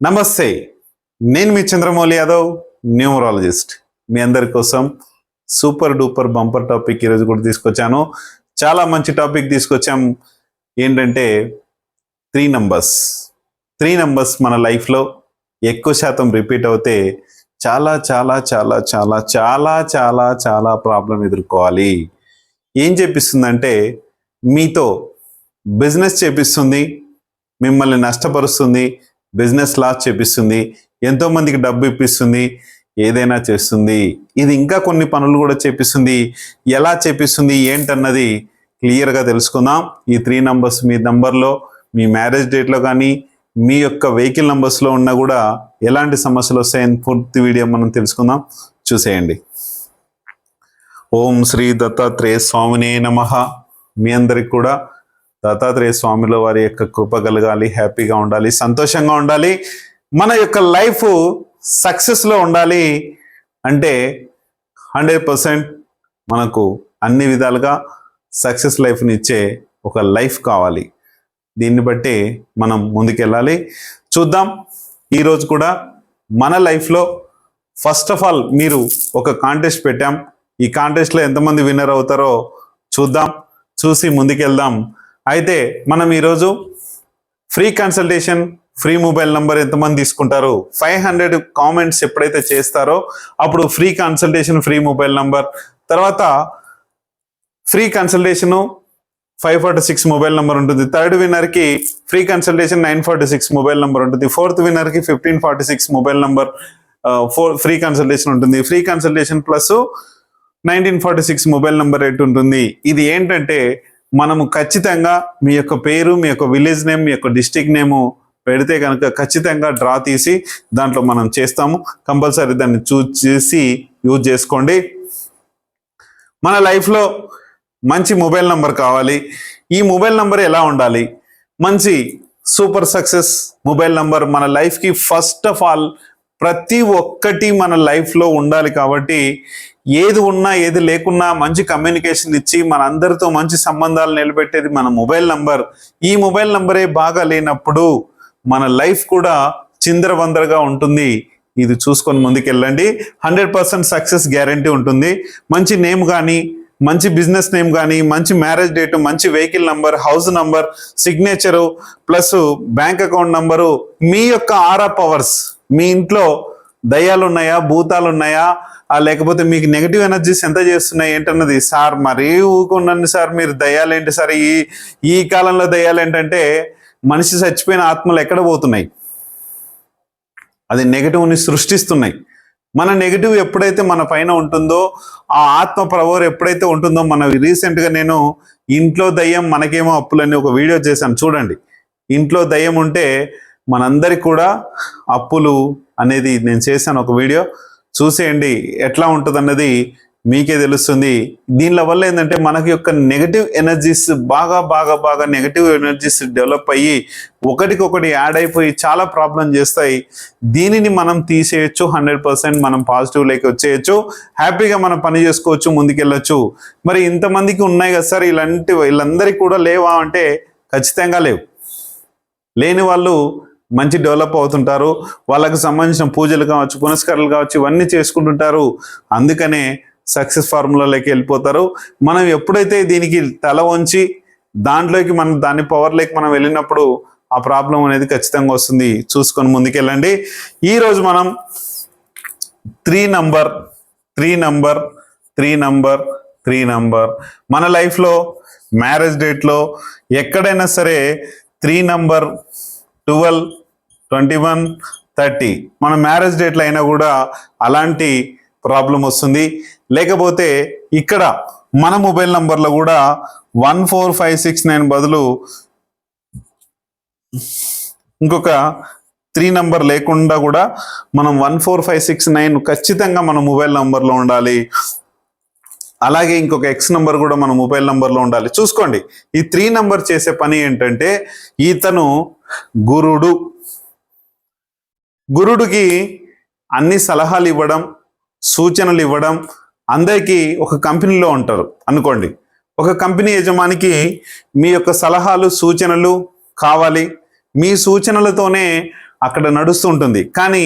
నమస్తే, నేను మీ చంద్రమౌళి యాదవ్, న్యూమరాలజిస్ట్. మీ అందరి కోసం సూపర్ డూపర్ బంపర్ టాపిక్ ఈరోజు కూడా తీసుకొచ్చాను. చాలా మంచి టాపిక్ తీసుకొచ్చాం. ఏంటంటే 3 నంబర్స్. 3 నంబర్స్ మన లైఫ్లో ఎక్కువ శాతం రిపీట్ అవుతే చాలా చాలా చాలా చాలా చాలా చాలా చాలా ప్రాబ్లం ఎదుర్కోవాలి. ఏం చేపిస్తుందంటే మీతో బిజినెస్ చేపిస్తుంది, మిమ్మల్ని నష్టపరుస్తుంది, బిజినెస్ లాస్ చేపిస్తుంది, ఎంతోమందికి డబ్బు ఇప్పిస్తుంది, ఏదైనా చేస్తుంది. ఇది ఇంకా కొన్ని పనులు కూడా చేపిస్తుంది. ఎలా చేపిస్తుంది ఏంటన్నది క్లియర్గా తెలుసుకుందాం. ఈ 3 నంబర్స్ మీ నంబర్లో, మీ మ్యారేజ్ డేట్లో కానీ, మీ యొక్క వెహికల్ నంబర్స్లో ఉన్నా కూడా ఎలాంటి సమస్యలు వస్తాయని పూర్తి వీడియో మనం తెలుసుకుందాం. చూసేయండి. ఓం శ్రీ దత్తాత్రేయ స్వామినే నమః. మీ అందరికి కూడా దత్తాత్రేయ స్వామిలో వారి యొక్క కృప కలగాలి, హ్యాపీగా ఉండాలి, సంతోషంగా ఉండాలి, మన యొక్క లైఫ్ సక్సెస్లో ఉండాలి. అంటే 100% మనకు అన్ని విధాలుగా సక్సెస్ లైఫ్ని ఇచ్చే ఒక లైఫ్ కావాలి. దీన్ని బట్టి మనం ముందుకెళ్ళాలి. చూద్దాం. ఈరోజు కూడా మన లైఫ్లో ఫస్ట్ ఆఫ్ ఆల్ మీరు ఒక కాంటెస్ట్ పెట్టాం. ఈ కాంటెస్ట్లో ఎంతమంది విన్నర్ అవుతారో చూద్దాం, చూసి ముందుకెళ్దాం. అయితే మనం ఈరోజు free consultation, free mobile number ఎంతమంది తీసుకుంటారు, 500 కామెంట్స్ ఎప్పుడైతే చేస్తారో అప్పుడు free consultation, free mobile number, తర్వాత ఫ్రీ కన్సల్టేషను 546 మొబైల్ నెంబర్ ఉంటుంది. థర్డ్ విన్నర్కి ఫ్రీ కన్సల్టేషన్ 946 మొబైల్ నెంబర్ ఉంటుంది. ఫోర్త్ విన్నర్కి 1546 మొబైల్ నెంబర్ ఫ్రీ కన్సల్టేషన్ ఉంటుంది. Free consultation plus 1946 mobile number rate ఉంటుంది. ఇది ఏంటంటే మనము ఖచ్చితంగా మీ యొక్క పేరు, మీ యొక్క విలేజ్ నేమ్, మీ యొక్క డిస్టిక్ నేము పెడితే కనుక ఖచ్చితంగా డ్రా తీసి దాంట్లో మనం చేస్తాము. కంపల్సరీ దాన్ని చూస్ చేసి యూజ్ చేసుకోండి. మన లైఫ్లో మంచి మొబైల్ నంబర్ కావాలి. ఈ మొబైల్ నంబర్ ఎలా ఉండాలి? మంచి సూపర్ సక్సెస్ మొబైల్ నంబర్ మన లైఫ్కి ఫస్ట్ ఆఫ్ ఆల్ ప్రతి ఒక్కటి మన లైఫ్లో ఉండాలి. కాబట్టి ఏది ఉన్నా ఏది లేకున్నా మంచి కమ్యూనికేషన్ ఇచ్చి మన అందరితో మంచి సంబంధాలు నిలబెట్టేది మన మొబైల్ నంబర్. ఈ మొబైల్ నంబరే బాగా లేనప్పుడు మన లైఫ్ కూడా చిందరవందరగా ఉంటుంది. ఇది చూసుకొని ముందుకెళ్ళండి. 100% సక్సెస్ గ్యారంటీ ఉంటుంది. మంచి నేమ్ కానీ, మంచి బిజినెస్ నేమ్ కానీ, మంచి మ్యారేజ్ డేటు, మంచి vehicle number, house number, signature plus bank account number, మీ యొక్క ఆరా పవర్స్, మీ ఇంట్లో దయ్యాలు ఉన్నాయా, భూతాలు ఉన్నాయా, లేకపోతే మీకు నెగిటివ్ ఎనర్జీస్ ఎంత చేస్తున్నాయి ఏంటన్నది. సార్ మరీ ఊరుకున్నాను సార్, మీరు దయ్యాలు ఏంటి సార్, ఈ కాలంలో దయ్యాలు ఏంటంటే మనిషి చచ్చిపోయిన ఆత్మలు ఎక్కడ పోతున్నాయి, అది నెగిటివ్ని సృష్టిస్తున్నాయి. మన నెగిటివ్ ఎప్పుడైతే మన పైన ఉంటుందో, ఆ ఆత్మ ప్రవర్ ఎప్పుడైతే ఉంటుందో, మన రీసెంట్గా నేను ఇంట్లో దయ్యం మనకేమో అప్పులని ఒక వీడియో చేశాను, చూడండి. ఇంట్లో దయ్యం ఉంటే మనందరికి కూడా అప్పులు అనేది నేను చేశాను ఒక వీడియో, చూసేయండి. ఎట్లా ఉంటుంది అన్నది మీకే తెలుస్తుంది. దీనిల వల్ల ఏంటంటే మనకి యొక్క నెగటివ్ ఎనర్జీస్ బాగా నెగటివ్ ఎనర్జీస్ డెవలప్ అయ్యి ఒకటికొకటి యాడ్ అయిపోయి చాలా ప్రాబ్లం చేస్తాయి. దీనిని మనం తీసేయచ్చు. 100% మనం పాజిటివ్ లేక వచ్చేయచ్చు. హ్యాపీగా మనం పని చేసుకోవచ్చు, ముందుకెళ్ళచ్చు. మరి ఇంతమందికి ఉన్నాయి కదా సార్, వీళ్ళందరికీ కూడా లేవా అంటే ఖచ్చితంగా లేవు. లేని వాళ్ళు మంచి డెవలప్ అవుతుంటారు. వాళ్ళకు సంబంధించిన పూజలు కావచ్చు, పునస్కారాలు కావచ్చు, ఇవన్నీ చేసుకుంటుంటారు. అందుకనే సక్సెస్ ఫార్ములాలోకి వెళ్ళిపోతారు. మనం ఎప్పుడైతే దీనికి తల వంచి దాంట్లోకి మనం దాని పవర్లోకి మనం వెళ్ళినప్పుడు ఆ ప్రాబ్లం అనేది ఖచ్చితంగా వస్తుంది. చూసుకొని ముందుకెళ్ళండి. ఈరోజు మనం 3 నంబర్ మన లైఫ్లో మ్యారేజ్ డేట్లో ఎక్కడైనా సరే 3 నంబర్ 12, 21, 30 మన మ్యారేజ్ డేట్లో అయినా కూడా అలాంటి ప్రాబ్లం వస్తుంది. లేకపోతే ఇక్కడ మన మొబైల్ నంబర్లో కూడా 14569 బదులు ఇంకొక 3 నంబర్ లేకుండా కూడా మనం 14569 ఖచ్చితంగా మన మొబైల్ నంబర్లో ఉండాలి. అలాగే ఇంకొక ఎక్స్ నంబర్ కూడా మన మొబైల్ నంబర్లో ఉండాలి. చూసుకోండి, ఈ 3 నంబర్ చేసే పని ఏంటంటే ఇతను గురుడికి అన్ని సలహాలు ఇవ్వడం, సూచనలు ఇవ్వడం. అందరికీ ఒక కంపెనీలో ఉంటారు అనుకోండి, ఒక కంపెనీ యజమానికి మీ యొక్క సలహాలు, సూచనలు కావాలి. మీ సూచనలతోనే అక్కడ నడుస్తూ ఉంటుంది, కానీ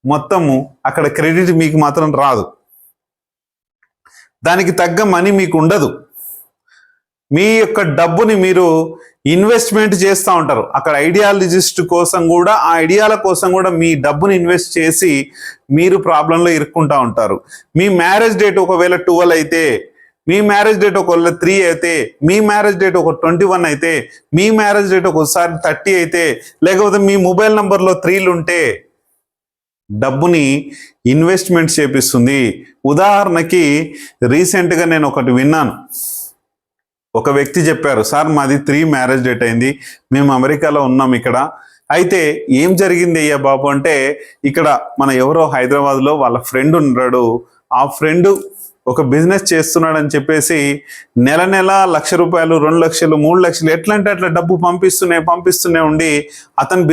మొత్తము అక్కడ క్రెడిట్ మీకు మాత్రం రాదు, దానికి తగ్గ మనీ మీకు ఉండదు. మీ యొక్క డబ్బుని మీరు ఇన్వెస్ట్మెంట్ చేస్తూ ఉంటారు. అక్కడ ఐడియాలజిస్ట్ కోసం కూడా, ఆ ఐడియాల కోసం కూడా మీ డబ్బుని ఇన్వెస్ట్ చేసి మీరు ప్రాబ్లంలో ఇరుక్కుంటూ ఉంటారు. మీ మ్యారేజ్ డేట్ ఒకవేళ 12 అయితే, మీ మ్యారేజ్ డేట్ ఒకవేళ 3 అయితే, మీ మ్యారేజ్ డేట్ ఒక 21 అయితే, మీ మ్యారేజ్ డేట్ ఒకసారి 30 అయితే, లేకపోతే మీ మొబైల్ నంబర్లో 3లు ఉంటే డబ్బుని ఇన్వెస్ట్మెంట్ చేపిస్తుంది. ఉదాహరణకి రీసెంట్గా నేను ఒకటి విన్నాను. ఒక వ్యక్తి చెప్పారు, సార్ మాది 3 మ్యారేజ్ డేట్ అయింది, మేము అమెరికాలో ఉన్నాం ఇక్కడ. అయితే ఏం జరిగింది అయ్యా బాబు అంటే, ఇక్కడ మన ఎవరో హైదరాబాద్లో వాళ్ళ ఫ్రెండ్ ఉన్నాడు, ఆ ఫ్రెండ్ ఒక బిజినెస్ చేస్తున్నాడని చెప్పేసి నెల నెల ₹1,00,000, 2,00,000, 3,00,000 ఎట్లా అంటే అట్లా డబ్బు పంపిస్తూనే ఉండి అతను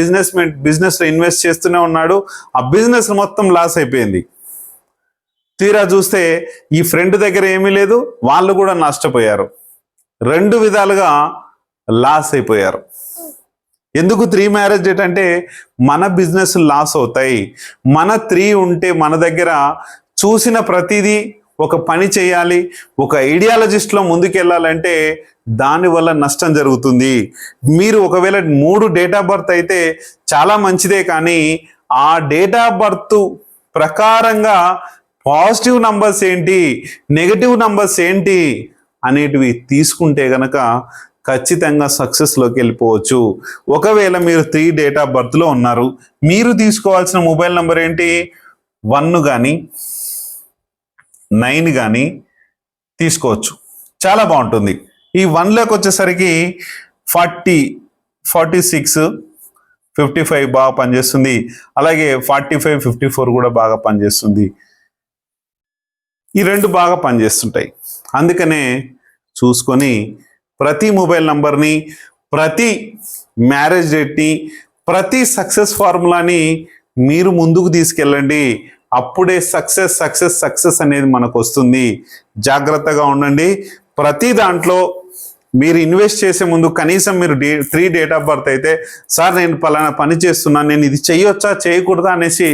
బిజినెస్లో ఇన్వెస్ట్ చేస్తూనే ఉన్నాడు. ఆ బిజినెస్ మొత్తం లాస్ అయిపోయింది. తీరా చూస్తే ఈ ఫ్రెండ్ దగ్గర ఏమీ లేదు, వాళ్ళు కూడా నష్టపోయారు. 2 విధాలుగా లాస్ అయిపోయారు. ఎందుకు 3 మ్యారేజ్ డేట్ అంటే, మన బిజినెస్ లాస్ అవుతాయి. మన 3 ఉంటే మన దగ్గర చూసిన ప్రతిదీ ఒక పని చేయాలి, ఒక ఐడియాలజిస్ట్లో ముందుకెళ్ళాలంటే దానివల్ల నష్టం జరుగుతుంది. మీరు ఒకవేళ 3 డేట్ ఆఫ్ బర్త్ అయితే చాలా మంచిదే, కానీ ఆ డేట్ ఆఫ్ బర్త్ ప్రకారంగా పాజిటివ్ నంబర్స్ ఏంటి, నెగటివ్ నంబర్స్ ఏంటి అనేటివి తీసుకుంటే గనక ఖచ్చితంగా సక్సెస్లోకి వెళ్ళిపోవచ్చు. ఒకవేళ మీరు 3 డేట్ ఆఫ్ బర్త్లో ఉన్నారు, మీరు తీసుకోవాల్సిన మొబైల్ నెంబర్ ఏంటి, 1 కానీ 9 కానీ తీసుకోవచ్చు, చాలా బాగుంటుంది. ఈ 1లోకి వచ్చేసరికి 40, 46, 55 బాగా పనిచేస్తుంది. అలాగే 45, 54 కూడా బాగా పనిచేస్తుంది. ఈ 2 బాగా పనిచేస్తుంటాయి. అందుకనే చూసుకొని ప్రతి మొబైల్ నంబర్ని, ప్రతి మ్యారేజ్ డేట్ని, ప్రతి సక్సెస్ ఫార్ములాని మీరు ముందుకు తీసుకెళ్ళండి. అప్పుడే సక్సెస్ అనేది మనకు వస్తుంది. జాగ్రత్తగా ఉండండి. ప్రతి దాంట్లో మీరు ఇన్వెస్ట్ చేసే ముందు కనీసం మీరు 3 డేట్ ఆఫ్ బర్త్ అయితే, సార్ నేను పలానా పని చేస్తున్నాను, నేను ఇది చేయొచ్చా చేయకూడదా అనేసి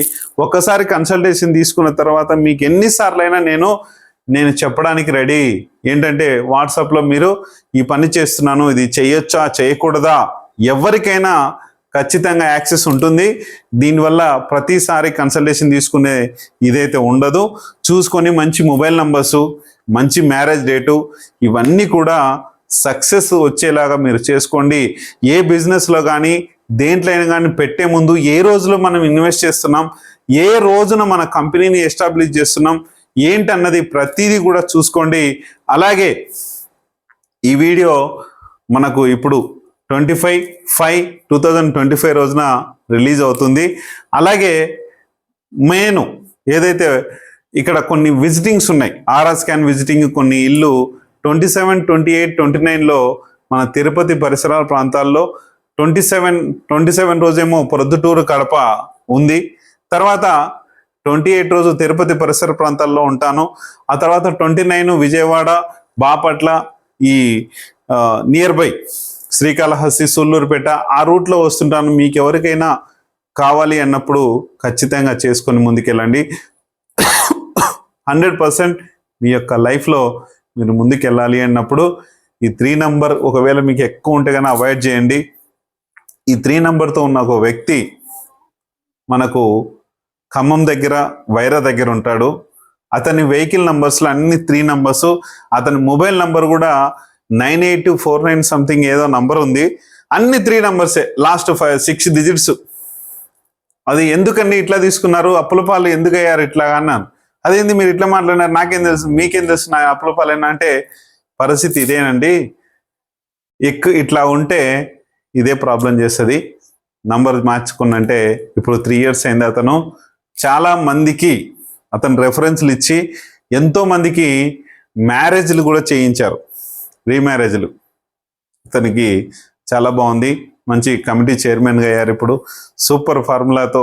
ఒక్కసారి కన్సల్టేషన్ తీసుకున్న తర్వాత మీకు ఎన్నిసార్లైనా నేను చెప్పడానికి రెడీ. ఏంటంటే వాట్సాప్లో మీరు ఈ పని చేస్తున్నాను, ఇది చేయొచ్చా చేయకూడదా, ఎవరికైనా ఖచ్చితంగా యాక్సెస్ ఉంటుంది. దీనివల్ల ప్రతిసారి కన్సల్టేషన్ తీసుకునే ఇదైతే ఉండదు. చూసుకొని మంచి మొబైల్ నంబర్సు, మంచి మ్యారేజ్ డేటు, ఇవన్నీ కూడా సక్సెస్ వచ్చేలాగా మీరు చేసుకోండి. ఏ బిజినెస్లో కానీ దేంట్లో అయినా కానీ పెట్టే ముందు ఏ రోజులో మనం ఇన్వెస్ట్ చేస్తున్నాం, ఏ రోజున మన కంపెనీని ఎస్టాబ్లిష్ చేస్తున్నాం ఏంటన్నది ప్రతిదీ కూడా చూసుకోండి. అలాగే ఈ వీడియో మనకు ఇప్పుడు 25/5/2025 రోజున రిలీజ్ అవుతుంది. అలాగే నేను ఏదైతే ఇక్కడ కొన్ని విజిటింగ్స్ ఉన్నాయి, ఆర్ఆర్ స్కాన్ విజిటింగ్, కొన్ని ఇల్లు 27, 28, 29లో మన తిరుపతి పరిసరాల ప్రాంతాల్లో 27 రోజేమో ప్రొద్దుటూరు కడప ఉంది. తర్వాత 28 రోజు తిరుపతి పరిసర ప్రాంతాల్లో ఉంటాను. ఆ తర్వాత 29 విజయవాడ, బాపట్ల, ఈ నియర్ బై శ్రీకాళహస్తి, సూళ్ళూరుపేట ఆ రూట్లో వస్తుంటాను. మీకు ఎవరికైనా కావాలి అన్నప్పుడు ఖచ్చితంగా చేసుకొని ముందుకెళ్ళండి. 100% మీ యొక్క లైఫ్లో మీరు ముందుకెళ్ళాలి అన్నప్పుడు ఈ 3 నంబర్ ఒకవేళ మీకు ఎక్కువ ఉంటే కానీ అవాయిడ్ చేయండి. ఈ 3 నంబర్తో ఉన్న ఒక వ్యక్తి మనకు ఖమ్మం దగ్గర, వైరా దగ్గర ఉంటాడు. అతని వెహికల్ నంబర్స్లో అన్ని 3 నంబర్స్, అతని మొబైల్ నంబర్ కూడా 9849 సంథింగ్ ఏదో నంబర్ ఉంది. అన్ని 3 నంబర్సే, లాస్ట్ 6 డిజిట్స్. అది ఎందుకండి ఇట్లా తీసుకున్నారు, అప్పులపాలు ఎందుకు అయ్యారు ఇట్లా అన్నాను. అదేంది మీరు ఇట్లా మాట్లాడినారు, నాకేం తెలుసు, మీకేం తెలుసు నా అప్పులపాలైనా అంటే, పరిస్థితి ఇదేనండి, ఇట్లా ఉంటే ఇదే ప్రాబ్లం చేస్తుంది. నంబర్ మార్చుకున్నంటే ఇప్పుడు 3 years అయింది. అతను చాలా మందికి అతను రెఫరెన్స్లు ఇచ్చి ఎంతో మందికి మ్యారేజ్లు కూడా చేయించారు, రీమ్యారేజ్లు. అతనికి చాలా బాగుంది, మంచి కమిటీ చైర్మన్గా అయ్యారు. ఇప్పుడు సూపర్ ఫార్ములాతో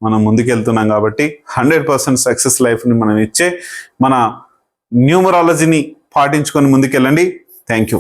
మనం ముందుకెళ్తున్నాం కాబట్టి 100% సక్సెస్ లైఫ్ని మనం ఇచ్చే మన న్యూమరాలజీని పాటించుకొని ముందుకెళ్ళండి. Thank you.